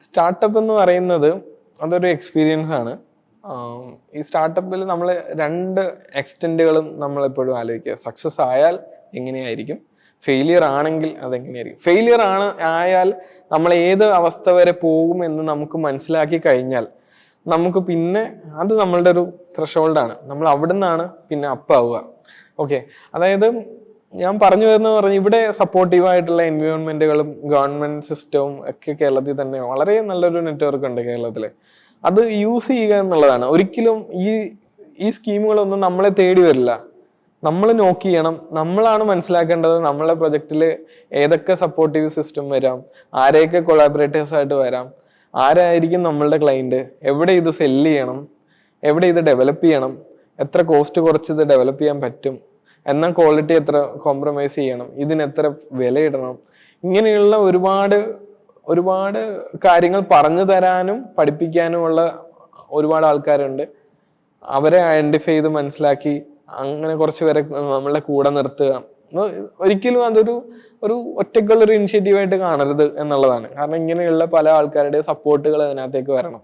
Startup എന്ന് പറയുന്നത് അതൊരു എക്സ്പീരിയൻസ് ആണ്. ഈ സ്റ്റാർട്ടപ്പിൽ നമ്മൾ രണ്ട് എക്സ്റ്റെൻറ്റുകളും നമ്മളെപ്പോഴും ആലോചിക്കുക. സക്സസ് ആയാൽ എങ്ങനെയായിരിക്കും, ഫെയിലിയർ ആണെങ്കിൽ അതെങ്ങനെയായിരിക്കും. ഫെയിലിയർ ആയാൽ നമ്മൾ ഏത് അവസ്ഥ വരെ പോകും എന്ന് നമുക്ക് മനസ്സിലാക്കി കഴിഞ്ഞാൽ നമുക്ക് പിന്നെ അത് നമ്മളുടെ ഒരു ത്രഷോൾഡാണ്. നമ്മൾ അവിടെ നിന്നാണ് പിന്നെ അപ്പാവുക. ഓക്കെ, അതായത് ഞാൻ പറഞ്ഞു വരുന്നത് പറഞ്ഞു, ഇവിടെ സപ്പോർട്ടീവായിട്ടുള്ള എൻവയോൺമെന്റുകളും ഗവൺമെന്റ് സിസ്റ്റവും ഒക്കെ കേരളത്തിൽ തന്നെ വളരെ നല്ലൊരു നെറ്റ്വർക്ക് ഉണ്ട് കേരളത്തില്. അത് യൂസ് ചെയ്യുക എന്നുള്ളതാണ്. ഒരിക്കലും ഈ സ്കീമുകളൊന്നും നമ്മളെ തേടി വരില്ല. നമ്മൾ നോക്ക് ചെയ്യണം. നമ്മളാണ് മനസ്സിലാക്കേണ്ടത് നമ്മളെ പ്രൊജക്റ്റിൽ ഏതൊക്കെ സപ്പോർട്ടീവ് സിസ്റ്റം വരാം, ആരെയൊക്കെ കൊളാബറേറ്റേഴ്സ് ആയിട്ട് വരാം, ആരായിരിക്കും നമ്മളുടെ ക്ലയന്റ്, എവിടെ ഇത് സെല്ല് ചെയ്യണം, എവിടെ ഇത് ഡെവലപ്പ് ചെയ്യണം, എത്ര കോസ്റ്റ് കുറച്ച് ഇത് ഡെവലപ്പ് ചെയ്യാൻ പറ്റും, എന്നാൽ ക്വാളിറ്റി എത്ര കോംപ്രമൈസ് ചെയ്യണം, ഇതിന് എത്ര വിലയിടണം, ഇങ്ങനെയുള്ള ഒരുപാട് കാര്യങ്ങൾ പറഞ്ഞു തരാനും പഠിപ്പിക്കാനുമുള്ള ഒരുപാട് ആൾക്കാരുണ്ട്. അവരെ ഐഡന്റിഫൈ ചെയ്ത് മനസ്സിലാക്കി അങ്ങനെ കുറച്ച് പേരെ നമ്മളെ കൂടെ നിർത്തുക. ഒരിക്കലും അതൊരു ഒറ്റയ്ക്കുള്ളൊരു ഇനിഷ്യേറ്റീവായിട്ട് കാണരുത് എന്നുള്ളതാണ്. കാരണം ഇങ്ങനെയുള്ള പല ആൾക്കാരുടെ സപ്പോർട്ടുകൾ അതിനകത്തേക്ക് വരണം.